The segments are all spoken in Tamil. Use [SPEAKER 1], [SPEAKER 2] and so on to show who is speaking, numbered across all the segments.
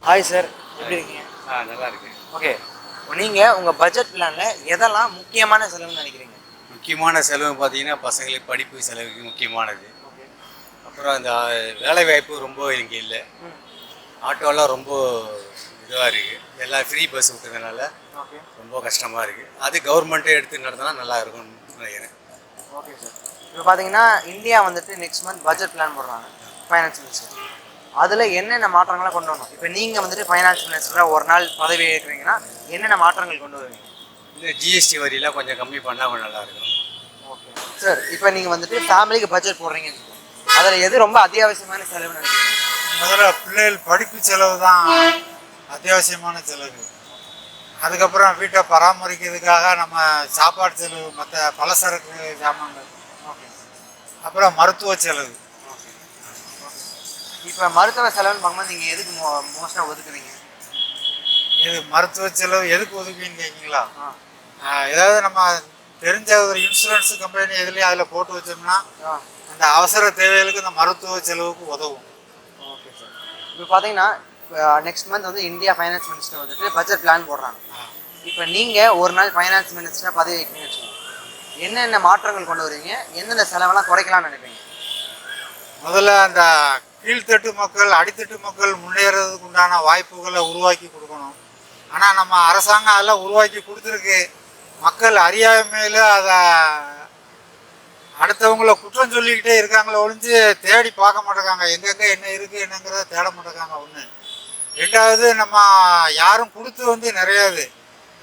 [SPEAKER 1] ஹாய் சார், எப்படி இருக்கீங்க?
[SPEAKER 2] நல்லா இருக்கு.
[SPEAKER 1] ஓகே, நீங்கள் உங்கள் பட்ஜெட் பிளானில் எதெல்லாம் முக்கியமான செலவுன்னு நினைக்கிறீங்க?
[SPEAKER 2] முக்கியமான செலவு பார்த்தீங்கன்னா பசங்களுக்கு படிப்பு செலவுக்கு முக்கியமானது.
[SPEAKER 1] ஓகே.
[SPEAKER 2] அப்புறம் அந்த வேலை வாய்ப்பு ரொம்ப இங்கே இல்லை. ஆட்டோலாம் ரொம்ப இதுவாக இருக்குது. எல்லாம் ஃப்ரீ பஸ் விட்டதுனால
[SPEAKER 1] ஓகே.
[SPEAKER 2] ரொம்ப கஷ்டமாக இருக்குது. அது கவர்மெண்ட்டே எடுத்து நடத்தினா நல்லா இருக்கும்னு நினைக்கிறேன்.
[SPEAKER 1] Okay sir. இப்போ பார்த்தீங்கன்னா இந்தியா வந்துட்டு நெக்ஸ்ட் மந்த் பட்ஜெட் பிளான் போடுறாங்க, ஃபைனான்ஸ் மினிஸ்டர். அதில் என்னென்ன மாற்றங்கள்லாம் கொண்டு வரணும்? இப்போ நீங்கள் வந்துட்டு ஃபைனான்ஸ் மினிஸ்டராக ஒரு நாள் பதவி ஏற்கிறீங்கன்னா என்னென்ன மாற்றங்கள் கொண்டு வருவீங்க?
[SPEAKER 2] இந்த ஜிஎஸ்டி வரியெலாம் கொஞ்சம் கம்மி பண்ணால் கொஞ்சம் நல்லாயிருக்கும்.
[SPEAKER 1] Okay sir. இப்போ நீங்கள் வந்துட்டு ஃபேமிலிக்கு பட்ஜெட் போடுறீங்கன்னு அதில் எது ரொம்ப அத்தியாவசியமான செலவுன்னு நினைக்கிறீங்க?
[SPEAKER 3] முதல்ல பிள்ளைகள் படிப்பு செலவு தான் அத்தியாவசியமான செலவு. அதுக்கப்புறம் வீட்டை பராமரிக்கிறதுக்காக நம்ம சாப்பாடு செலவு, மற்ற பலசரக்கு சாமான்கள், அப்புறம் மருத்துவ செலவு.
[SPEAKER 1] இப்போ மருத்துவ செலவுன்னு பார்க்கும்போது நீங்கள் எதுக்கு மோஸ்ட்டாக ஒதுக்குறீங்க?
[SPEAKER 3] இது மருத்துவ செலவு எதுக்கு ஒதுக்குன்னு கேட்குங்களா? ஏதாவது நம்ம தெரிஞ்ச ஒரு இன்சூரன்ஸ் கம்பெனி எதுலேயும் அதில் போட்டு வச்சோம்னா அந்த அவசர தேவைகளுக்கு இந்த மருத்துவ செலவுக்கு உதவும்.
[SPEAKER 1] Okay sir. இப்போ பார்த்தீங்கன்னா நெக்ஸ்ட் மந்த் வந்து இந்தியா ஃபைனான்ஸ் மினிஸ்டர் வந்துட்டு பட்ஜெட் பிளான் போடுறாங்க. இப்போ நீங்கள் ஒரு நாள் ஃபைனான்ஸ் மினிஸ்டராக பதவி வைக்கணும்னு வச்சுக்கோங்க, என்னென்ன மாற்றங்கள் கொண்டு வருவீங்க? எந்தெந்த செலவெல்லாம் குறைக்கலாம்னு நினைப்பீங்க?
[SPEAKER 3] முதல்ல அந்த கீழ்த்தட்டு மக்கள், அடித்தட்டு மக்கள் முன்னேறதுக்கு உண்டான வாய்ப்புகளை உருவாக்கி கொடுக்கணும். ஆனால் நம்ம அரசாங்கம் அதெல்லாம் உருவாக்கி கொடுத்துருக்கு. மக்கள் அறியாமையில் அதை அடுத்தவங்கள குற்றம் சொல்லிக்கிட்டே இருக்காங்களே ஒழிஞ்சு தேடி பார்க்க மாட்டேங்காங்க. எங்கெங்கே என்ன இருக்குது என்னங்கிறத தேட மாட்டேங்காங்க. ஒன்று. ரெண்டாவது, நம்ம யாரும் கொடுத்து வந்து நிறையாது,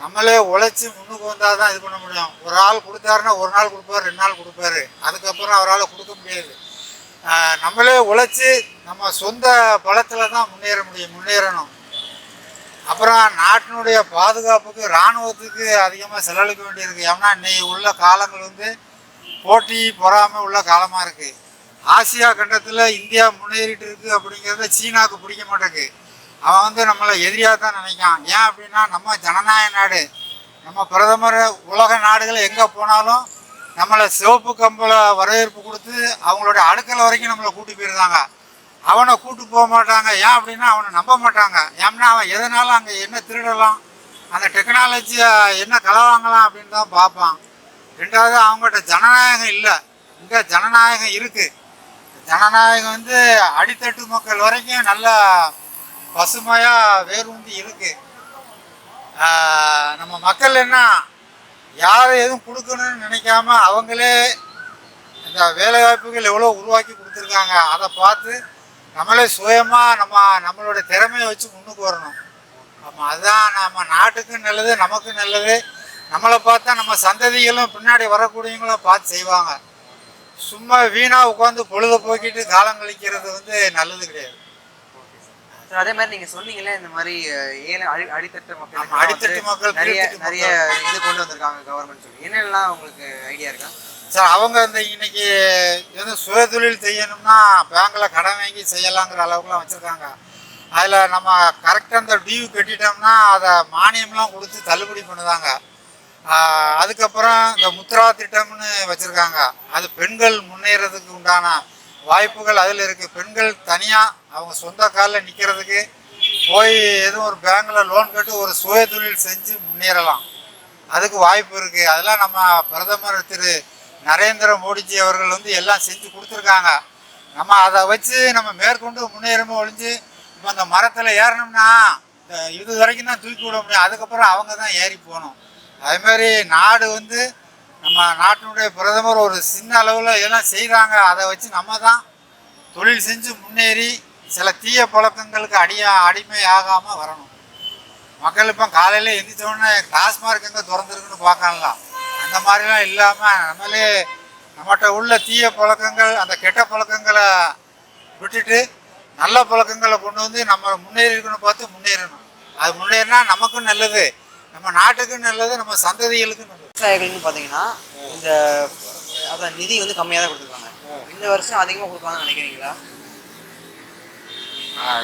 [SPEAKER 3] நம்மளே உழைச்சி முன்னுக்கு வந்தால் தான் இது பண்ண முடியும். ஒரு ஆள் கொடுத்தாருன்னா ஒரு நாள் கொடுப்பாரு, 2 நாள் கொடுப்பாரு, அதுக்கப்புறம் அவரால் கொடுக்க முடியாது. நம்மளே உழைச்சி நம்ம சொந்த பலத்தில் தான் முன்னேறணும். அப்புறம் நாட்டினுடைய பாதுகாப்புக்கு இராணுவத்துக்கு அதிகமாக செலவழிக்க வேண்டியிருக்கு. ஏன்னா இன்னைக்கு உள்ள காலங்கள் வந்து போட்டி பொறாமை உள்ள காலமாக இருக்குது. ஆசியா கண்டத்தில் இந்தியா முன்னேறிட்டு இருக்குது அப்படிங்கிறத சீனாவுக்கு பிடிக்க மாட்டேங்குது. அவன் வந்து நம்மளை எதிரியாக தான் நினைக்கான். ஏன் அப்படின்னா நம்ம ஜனநாயக நாடு. நம்ம பிரதமர் உலக நாடுகளை எங்கே போனாலும் நம்மளை சிவப்பு கம்பள வரவேற்பு கொடுத்து அவங்களோட அடுக்கலை வரைக்கும் நம்மளை கூட்டி போயிருந்தாங்க. அவனை கூட்டு போக மாட்டாங்க. ஏன் அப்படின்னா அவனை நம்ப மாட்டாங்க. ஏன்னா அவன் எதனாலும் அங்கே என்ன திருடலாம், அந்த டெக்னாலஜியை என்ன களை வாங்கலாம் அப்படின்னு தான் பார்ப்பான். ரெண்டாவது, அவங்ககிட்ட ஜனநாயகம் இல்லை. இங்கே ஜனநாயகம் இருக்குது. ஜனநாயகம் வந்து அடித்தட்டு மக்கள் வரைக்கும் நல்லா பசுமையாக வேரூந்தி இருக்குது. நம்ம மக்கள் என்ன யாரும் எதுவும் கொடுக்கணும்னு நினைக்காம அவங்களே இந்த வேலைவாய்ப்புகள் எவ்வளோ உருவாக்கி கொடுத்துருக்காங்க. அதை பார்த்து நம்மளே சுயமாக நம்மளோட திறமையை வச்சு முன்னுக்கு வரணும். ஆமாம், அதுதான் நம்ம நாட்டுக்கும் நல்லது, நமக்கும் நல்லது. நம்மளை பார்த்தா நம்ம சந்ததிகளும் பின்னாடி வரக்கூடியவங்களும் பார்த்து செய்வாங்க. சும்மா வீணாக உட்காந்து பொழுத போக்கிட்டு காலம் கழிக்கிறது வந்து நல்லது கிடையாது.
[SPEAKER 1] சார், அதே மாதிரி நீங்கள் சொன்னீங்களே இந்த மாதிரி அடித்தட்டு மக்கள் நிறைய இது கொண்டு வந்திருக்காங்க கவர்மெண்ட் சொல்லி, என்னெல்லாம் உங்களுக்கு ஐடியா இருக்கா
[SPEAKER 3] சார்? அவங்க இந்த இன்னைக்கு எதுவும் சுயதொழில் செய்யணும்னா பேங்கில் கடன் வாங்கி செய்யலாங்கிற அளவுக்குலாம் வச்சுருக்காங்க. அதில் நம்ம கரெக்டாக அந்த டியூ கட்டிட்டோம்னா அதை மானியம்லாம் கொடுத்து தள்ளுபடி பண்ணுதாங்க. அதுக்கப்புறம் இந்த முத்ரா திட்டம்னு வச்சுருக்காங்க. அது பெண்கள் முன்னேறதுக்கு உண்டான வாய்ப்புகள் அதில் இருக்குது. பெண்கள் தனியாக அவங்க சொந்த காலில் நிற்கிறதுக்கு போய் எதுவும் ஒரு பேங்கில் லோன் கட்டி ஒரு சுய தொழில் செஞ்சு முன்னேறலாம். அதுக்கு வாய்ப்பு இருக்குது. அதெல்லாம் நம்ம பிரதமர் திரு நரேந்திர மோடிஜி அவர்கள் வந்து எல்லாம் செஞ்சு கொடுத்துருக்காங்க. நம்ம அதை வச்சு நம்ம மேற்கொண்டு முன்னேறமே ஒழிஞ்சு இப்போ அந்த மரத்தில் ஏறணும்னா இந்த இது வரைக்கும் தான் தூக்கி விட முடியும். அதுக்கப்புறம் அவங்க தான் ஏறி போகணும். அதுமாதிரி நாடு வந்து நம்ம நாட்டினுடைய பிரதமர் ஒரு சின்ன அளவில் எல்லாம் செய்கிறாங்க. அதை வச்சு நம்ம தான் தொழில் செஞ்சு முன்னேறி சில தீய பழக்கங்களுக்கு அடிமை ஆகாமல் வரணும். மக்கள் இப்போ காலையில் எந்திரிச்சோடனே டாஸ்மார்க் எங்கே திறந்துருக்குன்னு பார்க்கலாம். அந்த மாதிரிலாம் இல்லாமல் நம்மகிட்ட உள்ள தீய பழக்கங்கள், அந்த கெட்ட பழக்கங்களை விட்டுட்டு நல்ல பழக்கங்களை கொண்டு வந்து நம்ம முன்னேறிக்கணும், பார்த்து முன்னேறணும். அது முன்னேறினா நமக்கும் நல்லது, நம்ம நாட்டுக்கும் நல்லது, நம்ம சந்ததிகளுக்கும் நல்லது.
[SPEAKER 1] விவசாயிகள்னு பார்த்தீங்கன்னா இந்த அதான் நிதி வந்து கம்மியாக தான் கொடுத்துருக்காங்க. இந்த வருஷம் அதிகமாக கொடுப்பாங்கன்னு நினைக்கிறீங்களா?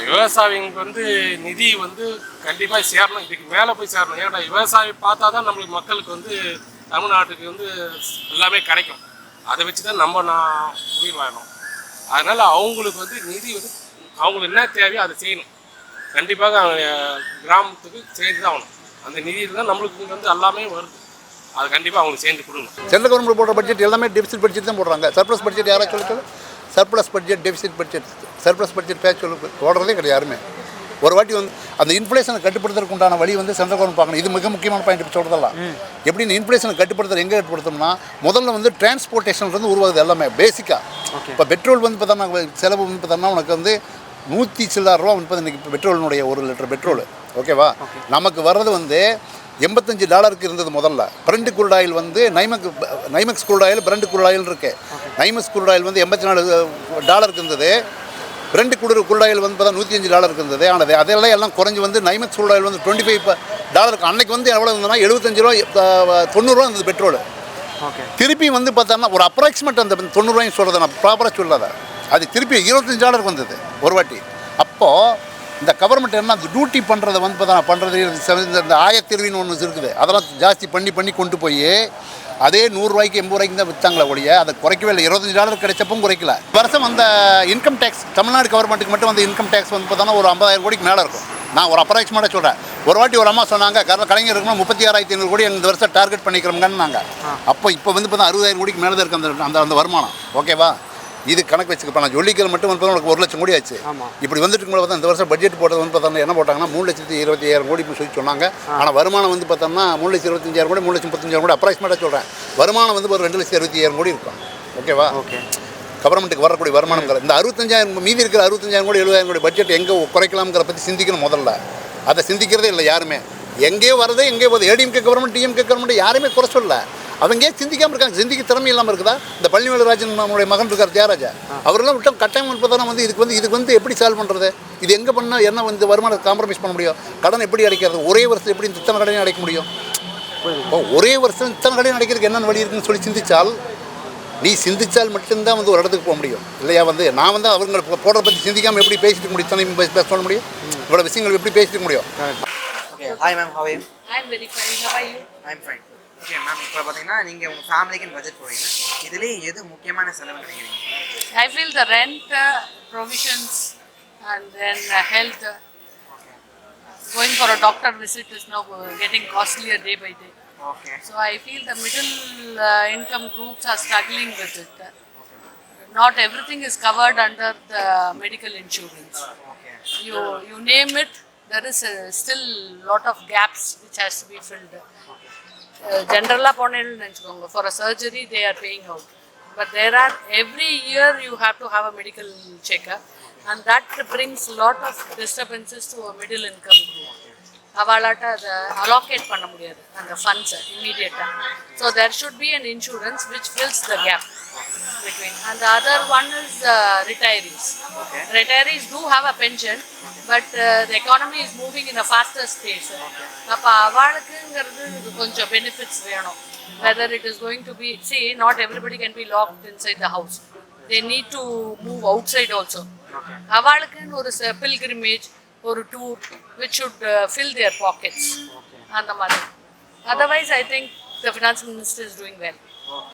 [SPEAKER 4] விவசாயிங்களுக்கு வந்து நிதி வந்து கண்டிப்பாக சேரணும், இதுக்கு மேலே போய் சேரணும். ஏன்னா விவசாயி பார்த்தா தான் நம்மளுக்கு மக்களுக்கு வந்து தமிழ்நாட்டுக்கு வந்து எல்லாமே கிடைக்கும். அதை வச்சு தான் நம்ம உயிர் வாழணும். அதனால் அவங்களுக்கு வந்து நிதி வந்து அவங்களுக்கு என்ன தேவையோ அதை செய்யணும். கண்டிப்பாக கிராமத்துக்கு சேர்ந்து தான் ஆகணும். அந்த நிதியில் தான் நம்மளுக்கு வந்து எல்லாமே வருது. அது கண்டிப்பாக அவங்களுக்கு சேர்ந்து கொடுங்க.
[SPEAKER 5] சென்ட்ரல் கவர்மெண்ட் போடுற பட்ஜெட் எல்லாமே டெபிசிட் பட்ஜெட் தான் போடுறாங்க. சர்ப்ளஸ் பட்ஜெட் யாராவது சொல்லி surplus budget, deficit budget, surplus budget பேச்சு போடுறதே கிடையாது யாருமே. ஒரு வாட்டி வந்து அந்த இன்ஃப்ளேஷனை கட்டுப்படுத்துறதுக்கு உண்டான வழி வந்து சென்ட்ரல் கவர்மெண்ட் பார்க்கணும். இது மிக முக்கியமான பாயிண்ட் இப்போ சொல்கிறதெல்லாம். எப்படின்னு இன்ஃப்ளேஷனை கட்டுப்படுத்துறது எங்கே கட்டுப்படுத்தோம்னா முதல்ல வந்து டிரான்ஸ்போர்ட்டேஷன்லேருந்து உருவாகுது எல்லாமே பேசிக்காக. இப்போ பெட்ரோல் வந்து பார்த்தோம்னா செலவு வந்து பார்த்தோம்னா உனக்கு வந்து 100 சில்லற ரூபா வந்து இன்றைக்கி பெட்ரோலினுடைய 1 லிட்டர் பெட்ரோல். ஓகேவா? நமக்கு வர்றது வந்து $85 இருந்தது முதல்ல. பிரண்ட் குரூட் ஆயில் வந்து NYMEX crude oil, Brent crude oil இருக்குது. நைமெக்ஸ் குரூட் ஆயில் வந்து $84 இருந்தது. பிரண்ட் குரூட் ஆயில் வந்து பார்த்தா $105 இருந்தது. ஆனால் அதெல்லாம் எல்லாம் குறைஞ்சி வந்து நைமெக்ஸ் குரூட் ஆயில் வந்து $25 அன்னைக்கு வந்து எவ்வளோ இருந்ததுன்னா $75, $90 இருந்தது பெட்ரோல். திருப்பி வந்து பார்த்தோம்னா ஒரு அப்ராக்சிமேட் அந்த $90 சொல்கிறத நான் ப்ராப்பராக சொல்லாத, அது திருப்பி $25 வந்தது ஒரு வாட்டி. அப்போது இந்த கவர்மெண்ட் என்ன அந்த டியூட்டி பண்ணுறதை வந்து பார்த்தா பண்ணுறது இந்த ஆயத்தீர்வின்னு ஒன்று இருக்குது, அதெல்லாம் ஜாஸ்தி பண்ணி கொண்டு போய் அதே $100, $80 தான் விற்றாங்களே ஒழிய அதை குறைக்கவே இல்லை. $25 கிடைச்சப்பவும் குறைக்கல. வருஷம் அந்த இன்கம் டேக்ஸ் தமிழ்நாடு கவர்மெண்ட்டுக்கு மட்டும் வந்து இன்கம் டேக்ஸ் வந்து பார்த்தோன்னா ஒரு 50,000 கோடிக்கு மேலே இருக்கும். நான் ஒரு அப்ராக்சிமேட்டாக சொல்கிறேன். ஒரு வாட்டி ஒரு அம்மா சொன்னாங்க கலைஞர் இருக்குன்னா 36,500 கோடி இந்த வருஷம் டார்கெட் பண்ணிக்கிறோம்னாங்க. அப்போ இப்போ வந்து பார்த்தா 60,000 கோடிக்கு மேலே தான் இருக்குது அந்த அந்த வருமானம். ஓகேவா? இது கணக்கு வச்சுக்கப்போ நான் ஜொல்லிக்கிற மட்டும் வந்து உனக்கு 1,00,000 கோடி ஆச்சு. இப்படி வந்துட்டு பார்த்தா இந்த வருஷம் பட்ஜெட் போட்டது வந்து பார்த்தோம்னா என்ன போட்டாங்கன்னா 3,25,000 கோடி சொல்லி சொன்னாங்க. ஆனால் வருமானம் வந்து பார்த்தோம்னா 3,25,000 கோடி, 3,35,000 கோடி அப்ராக்சிமேட்டாக சொல்கிறேன். வருமானம் வந்து ஒரு 2,60,000 கோடி இருக்கும். ஓகேவா? கவர்மெண்ட்டுக்கு வரக்கூடிய வருமானம் இந்த 65,000 மீதி இருக்கிற 65,000 கோடி 70,000 கோடி பட்ஜெட் எங்கே குறைக்கலாம்ங்கிற பற்றி சிந்திக்கணும். முதல்ல அதை சிந்திக்கிறதே இல்லை யாருமே. எங்கேயோ வரதே எங்கேயோ போகுது. ஏடிஎம்கே கவர்மெண்ட், டிஎம்கே கவர்மெண்ட் யாருமே குறை சொல்லல. அவங்க ஏன் சிந்திக்காமல் இருக்காங்க? சிந்திக்க திறமை இல்லாமல் இருக்குதா? இந்த பழனிவேலுராஜன் நம்மளுடைய மகன் இருக்கார் தியாகராஜா, அவரெல்லாம் விட்டு கட்டாயம் பார்த்தா வந்து இதுக்கு வந்து எப்படி சால்வ் பண்ணுறது? இது எங்கே பண்ணால் என்ன வந்து வருமானத்தை காம்ப்ரமைஸ் பண்ண முடியும்? கடன் எப்படி அடைக்கிறது? ஒரே வருஷம் எப்படி இத்தனை கடனையும் அடைக்க முடியும்? ஒரே வருஷம் இத்தனை கடையும் அடைக்கிறதுக்கு என்னென்ன வழி இருக்குன்னு சொல்லி சிந்திச்சால் மட்டும்தான் வந்து ஒரு இடத்துக்கு போக முடியும். இல்லையா? வந்து நான் வந்து அவங்க போடுறத பற்றி சிந்திக்காமல் எப்படி பேசிட்டு முடியும்? இத்தனை சொல்ல முடியும்? இவ்வளோ விஷயங்கள் எப்படி பேசிட்டு முடியும்?
[SPEAKER 1] Hi ma'am, how are you?
[SPEAKER 6] I'm very fine. How are you?
[SPEAKER 1] I'm fine. Okay ma'am, இப்போ பார்த்தீங்கன்னா நீங்கள் உங்கள் ஃபேமிலிக்குன்னு பட்ஜெட் போவீங்க, இதுலேயே எது முக்கியமான செலவு நினைக்கிறீங்க?
[SPEAKER 6] I feel the rent, provisions, and then health. Going for a doctor visit is now getting costlier day by day.
[SPEAKER 1] Okay.
[SPEAKER 6] So I feel the middle income groups are struggling with it. Not everything is covered under the medical insurance.
[SPEAKER 1] Okay.
[SPEAKER 6] You name it, there is still lot of gaps which has to be filled. Generally, for a surgery they are paying out, but there are every year you have to have a medical checkup, and that brings lot of disturbances to a middle income group. Avalata allocate panna mudiyadhu and the funds immediate. So there should be an insurance which fills the gap between. And the other one is retirees.
[SPEAKER 1] Okay.
[SPEAKER 6] Retirees do have a pension, but the economy is moving in a faster pace. அப்போ அவளுக்குங்கிறது கொஞ்சம் பெனிஃபிட்ஸ் வேணும். Whether it is going to be, see, not everybody can be locked inside the house. They need to move outside also. அவளுக்குன்னு ஒரு pilgrimage, ஒரு tour which should fill their pockets. அந்த மாதிரி. Otherwise, I think the finance minister is doing well.